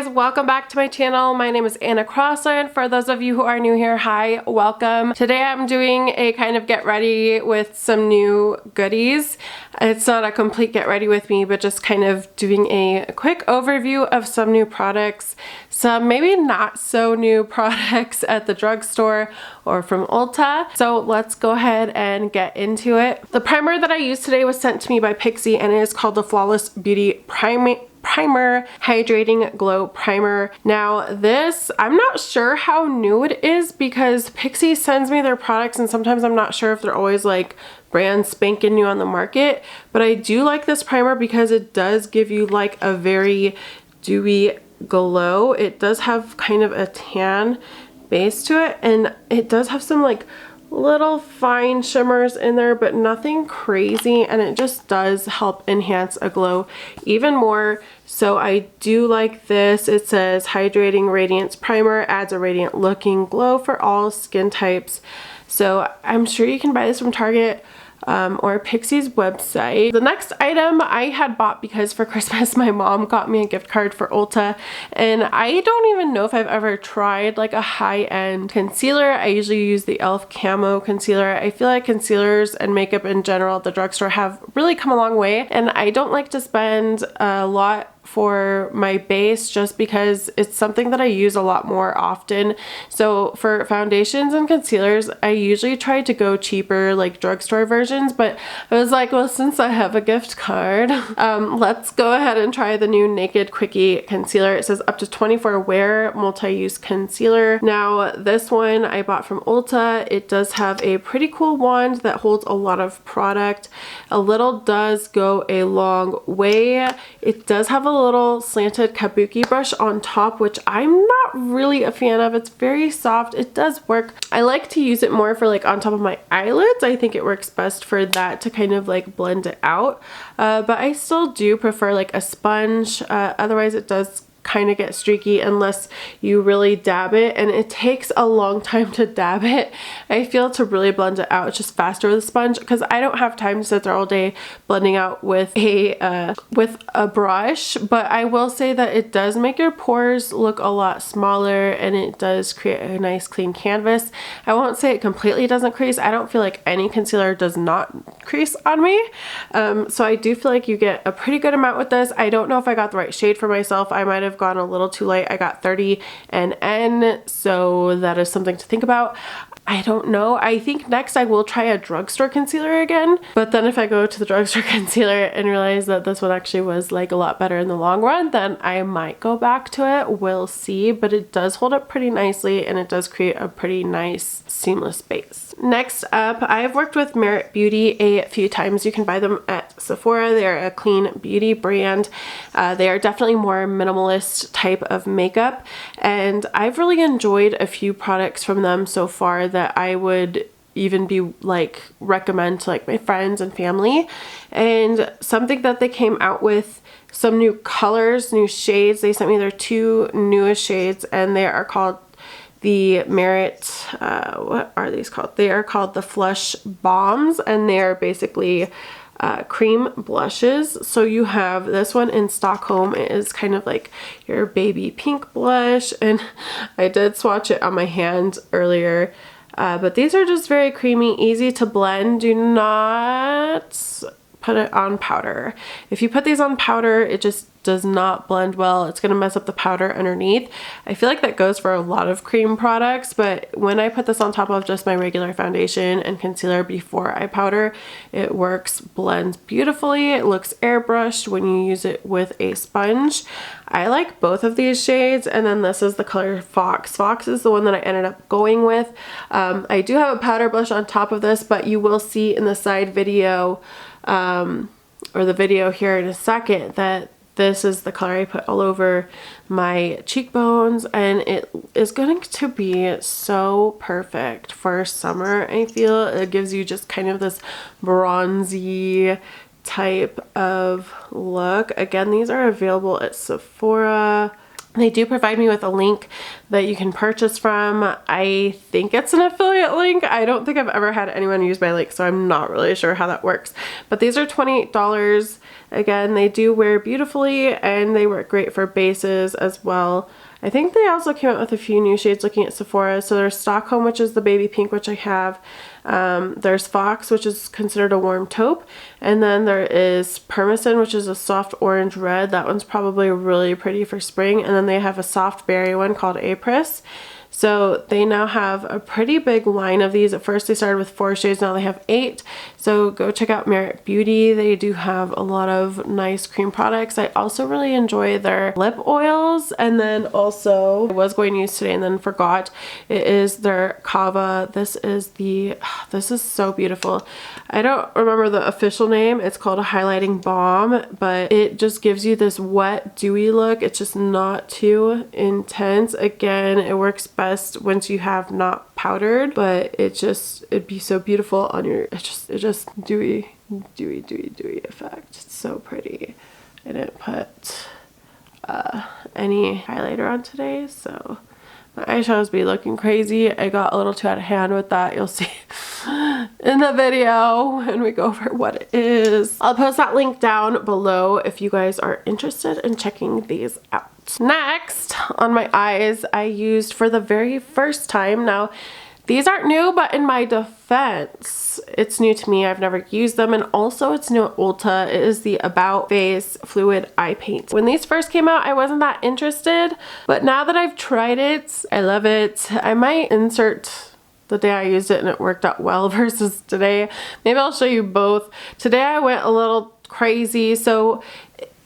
welcome back to my channel. My name is Anna Crossland. For those of you who are new here, hi, welcome. Today I'm doing a kind of get ready with some new goodies. It's not a complete get ready with me, but just kind of doing a quick overview of some new products, some maybe not so new products at the drugstore or from Ulta. So let's go ahead and get into it. The primer that I used today was sent to me by Pixie and it is called the Flawless Beauty Primer Hydrating Glow Primer. Now this, I'm not sure how new it is because Pixie sends me their products and sometimes I'm not sure if they're always like brand spanking new on the market, but I do like this primer because it does give you like a very dewy glow. It does have kind of a tan base to it and it does have some like little fine shimmers in there, but nothing crazy, and it just does help enhance a glow even more. So I do like this. It says Hydrating Radiance Primer adds a radiant looking glow for all skin types. So I'm sure you can buy this from Target or Pixie's website. The next item I had bought because for Christmas my mom got me a gift card for Ulta, and I don't even know if I've ever tried like a high-end concealer. I usually use the e.l.f. Camo Concealer. I feel like concealers and makeup in general at the drugstore have really come a long way, and I don't like to spend a lot for my base just because it's something that I use a lot more often. So for foundations and concealers, I usually try to go cheaper like drugstore versions, but I was like, well, since I have a gift card, let's go ahead and try the new Naked Quickie Concealer. It says up to 24 wear multi-use concealer. Now this one I bought from Ulta. It does have a pretty cool wand that holds a lot of product. A little does go a long way. It does have a little slanted kabuki brush on top, which I'm not really a fan of. It's very soft. It does work. I like to use it more for like on top of my eyelids. I think it works best for that to kind of like blend it out. But I still do prefer like a sponge. Otherwise it does kind of get streaky unless you really dab it, and it takes a long time to dab it. I feel to really blend it out, it's just faster with a sponge because I don't have time to sit there all day blending out with a brush. But I will say that it does make your pores look a lot smaller and it does create a nice clean canvas. I won't say it completely doesn't crease. I don't feel like any concealer does not crease on me. So I do feel like you get a pretty good amount with this. I don't know if I got the right shade for myself. I might have gone a little too light. I got 30 and N, so that is something to think about. I don't know. I think next I will try a drugstore concealer again, but then if I go to the drugstore concealer and realize that this one actually was like a lot better in the long run, then I might go back to it. We'll see, but it does hold up pretty nicely and it does create a pretty nice seamless base. Next up, I've worked with Merit Beauty a few times. You can buy them at Sephora. They're a clean beauty brand. They are definitely more minimalist type of makeup, and I've really enjoyed a few products from them so far that I would even be like recommend to like my friends and family. And something that they came out with, some new colors, new shades. They sent me their two newest shades and they are called the Merit, what are these called? They are called the Flush Bombs, and they are basically cream blushes. So you have this one in Stockholm. It is kind of like your baby pink blush, and I did swatch it on my hand earlier. But these are just very creamy, easy to blend. Do not put it on powder. If you put these on powder, it just does not blend well. It's going to mess up the powder underneath. I feel like that goes for a lot of cream products, but when I put this on top of just my regular foundation and concealer before I powder, it works, blends beautifully. It looks airbrushed when you use it with a sponge. I like both of these shades, and then this is the color Fox. Fox is the one that I ended up going with. I do have a powder blush on top of this, but you will see in the side video or the video here in a second that this is the color I put all over my cheekbones, and it is going to be so perfect for summer. I feel it gives you just kind of this bronzy type of look. Again, these are available at Sephora. They do provide me with a link that you can purchase from. I think it's an affiliate link. I don't think I've ever had anyone use my link, so I'm not really sure how that works. But these are $28. Again, they do wear beautifully and they work great for bases as well. I think they also came out with a few new shades looking at Sephora. So there's Stockholm, which is the baby pink, which I have. There's Fox, which is considered a warm taupe. And then there is Permison, which is a soft orange red. That one's probably really pretty for spring. And then they have a soft berry one called Apricot. So they now have a pretty big line of these. At first they started with 4 shades, now they have 8. So go check out Merit Beauty. They do have a lot of nice cream products. I also really enjoy their lip oils. And then also, I was going to use today and then forgot, it is their Kava. This is so beautiful. I don't remember the official name. It's called a highlighting balm, but it just gives you this wet, dewy look. It's just not too intense. Again, it works best once you have not powdered, but it'd be so beautiful on your, it's just dewy effect. It's so pretty. I didn't put any highlighter on today, so my eyeshadows be looking crazy. I got a little too out of hand with that. You'll see in the video when we go over what it is. I'll post that link down below if you guys are interested in checking these out. Next, on my eyes, I used for the very first time. Now, these aren't new, but in my defense, it's new to me. I've never used them, and also it's new at Ulta. It is the About Face Fluid Eye Paint. When these first came out, I wasn't that interested, but now that I've tried it, I love it. I might insert the day I used it and it worked out well versus today. Maybe I'll show you both. Today I went a little crazy, so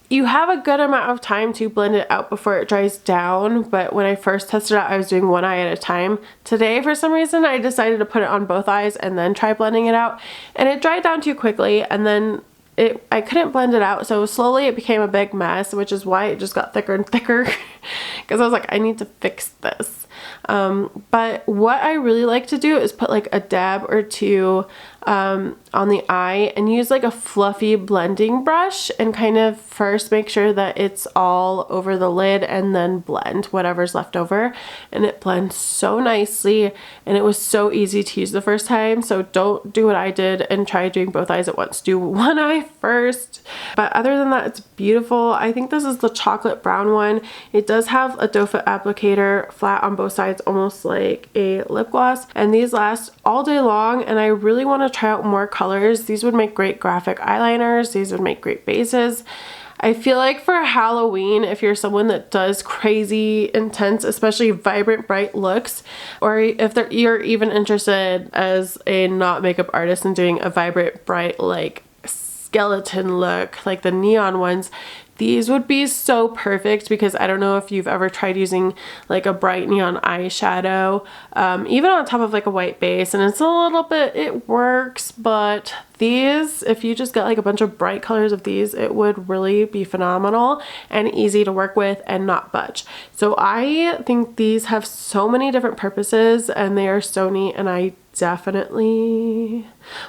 you have a good amount of time to blend it out before it dries down, but when I first tested it out, I was doing one eye at a time. Today, for some reason, I decided to put it on both eyes and then try blending it out, and it dried down too quickly, and then I couldn't blend it out, so slowly it became a big mess, which is why it just got thicker and thicker, because I was like, I need to fix this. But what I really like to do is put like a dab or two on the eye and use like a fluffy blending brush and kind of first make sure that it's all over the lid and then blend whatever's left over, and it blends so nicely and it was so easy to use the first time. So don't do what I did and try doing both eyes at once. Do one eye first. But other than that, it's beautiful. I think this is the chocolate brown one. It does have a doe foot applicator flat on both sides, almost like a lip gloss, and these last all day long, and I really want to try out more colors. These would make great graphic eyeliners. These would make great bases. I feel like for Halloween, if you're someone that does crazy, intense, especially vibrant, bright looks, or if you're even interested as a not makeup artist in doing a vibrant, bright, like skeleton look, like the neon ones, these would be so perfect, because I don't know if you've ever tried using like a bright neon eyeshadow, even on top of like a white base, and it's a little bit, it works, but these, if you just got like a bunch of bright colors of these, it would really be phenomenal and easy to work with and not budge. So I think these have so many different purposes and they are so neat, and I definitely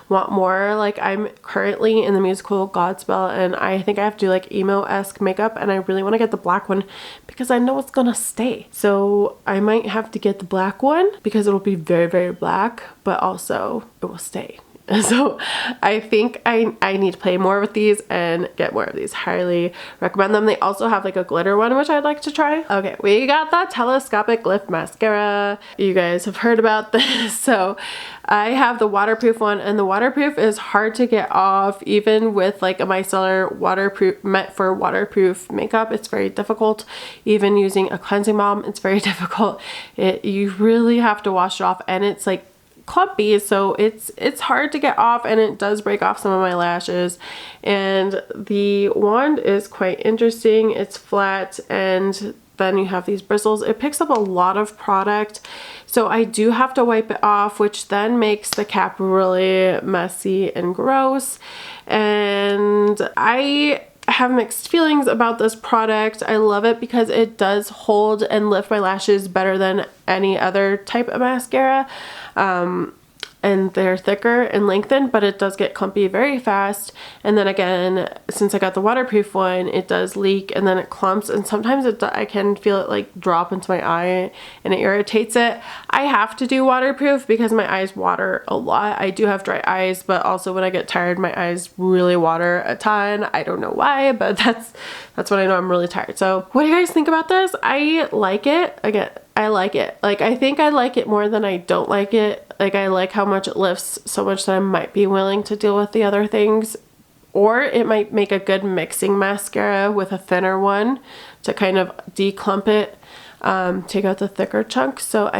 want more. Like, I'm currently in the musical Godspell and I think I have to do like emo-esque makeup, and I really want to get the black one because I know it's gonna stay. So I might have to get the black one because it'll be very, very black, but also it will stay. So I think I need to play more with these and get more of these. Highly recommend them. They also have like a glitter one, which I'd like to try. Okay, we got the telescopic lift mascara. You guys have heard about this. So I have the waterproof one, and the waterproof is hard to get off, even with like a micellar waterproof, meant for waterproof makeup. It's very difficult. Even using a cleansing balm, it's very difficult. You really have to wash it off, and it's like clumpy, so it's hard to get off, and it does break off some of my lashes. And the wand is quite interesting. It's flat, and then you have these bristles. It picks up a lot of product, so I do have to wipe it off, which then makes the cap really messy and gross. And I have mixed feelings about this product. I love it because it does hold and lift my lashes better than any other type of mascara. and they're thicker and lengthened, but it does get clumpy very fast. And then again, since I got the waterproof one, it does leak and then it clumps, and sometimes I can feel it like drop into my eye and it irritates it. I have to do waterproof because my eyes water a lot. I do have dry eyes, but also when I get tired, my eyes really water a ton. I don't know why, but that's when I know I'm really tired. So what do you guys think about this? I like it. Again, I like it. Like, I think I like it more than I don't like it. Like, I like how much it lifts so much that I might be willing to deal with the other things. Or it might make a good mixing mascara with a thinner one to kind of declump it, take out the thicker chunks. So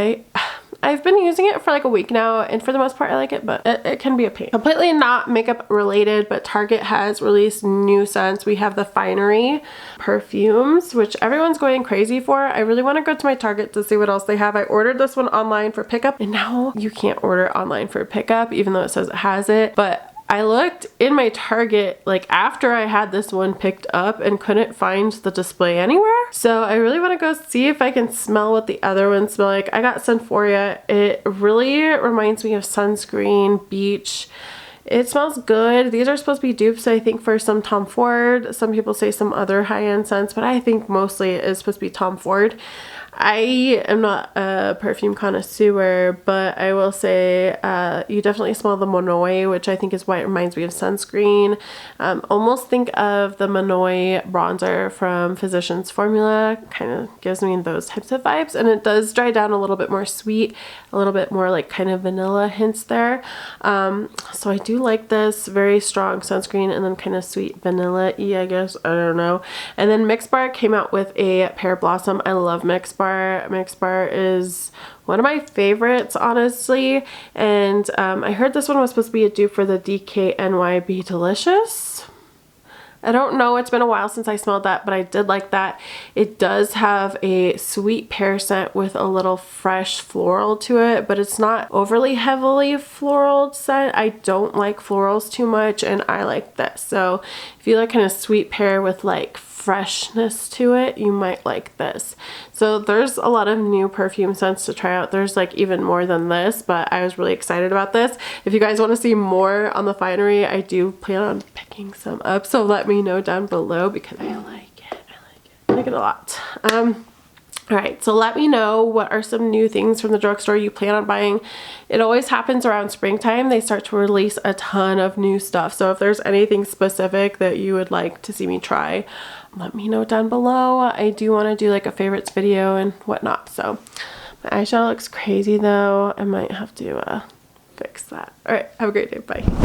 I've been using it for like a week now, and for the most part I like it, but it can be a pain. Completely not makeup related, but Target has released new scents. We have the Finery perfumes, which everyone's going crazy for. I really want to go to my Target to see what else they have. I ordered this one online for pickup, and now you can't order online for pickup even though it says it has it. But I looked in my Target like after I had this one picked up and couldn't find the display anywhere. So I really want to go see if I can smell what the other ones smell like. I got Sunforia. It really reminds me of sunscreen, beach. It smells good. These are supposed to be dupes, I think, for some Tom Ford. Some people say some other high-end scents, but I think mostly it is supposed to be Tom Ford. I am not a perfume connoisseur, but I will say you definitely smell the Monoi, which I think is why it reminds me of sunscreen. Almost think of the Monoi bronzer from Physicians Formula. Kind of gives me those types of vibes, and it does dry down a little bit more sweet, a little bit more like kind of vanilla hints there. So I do like this. Very strong sunscreen and then kind of sweet vanilla-y, I guess. I don't know. And then Mix Bar came out with a Pear Blossom. I love Mix Bar. Mix Bar is one of my favorites, honestly. And I heard this one was supposed to be a dupe for the DKNY Be Delicious. I don't know, it's been a while since I smelled that, but I did like that. It does have a sweet pear scent with a little fresh floral to it, but it's not overly heavily floral scent. I don't like florals too much, and I like this. So if you like kind of sweet pear with like freshness to it, you might like this. So there's a lot of new perfume scents to try out. There's like even more than this, but I was really excited about this. If you guys want to see more on the Finery, I do plan on picking some up, so let me know down below because I like it. I like it a lot. Alright, so let me know what are some new things from the drugstore you plan on buying. It always happens around springtime. They start to release a ton of new stuff. So if there's anything specific that you would like to see me try, let me know down below. I do want to do like a favorites video and whatnot. So my eyeshadow looks crazy though. I might have to fix that. Alright, have a great day. Bye.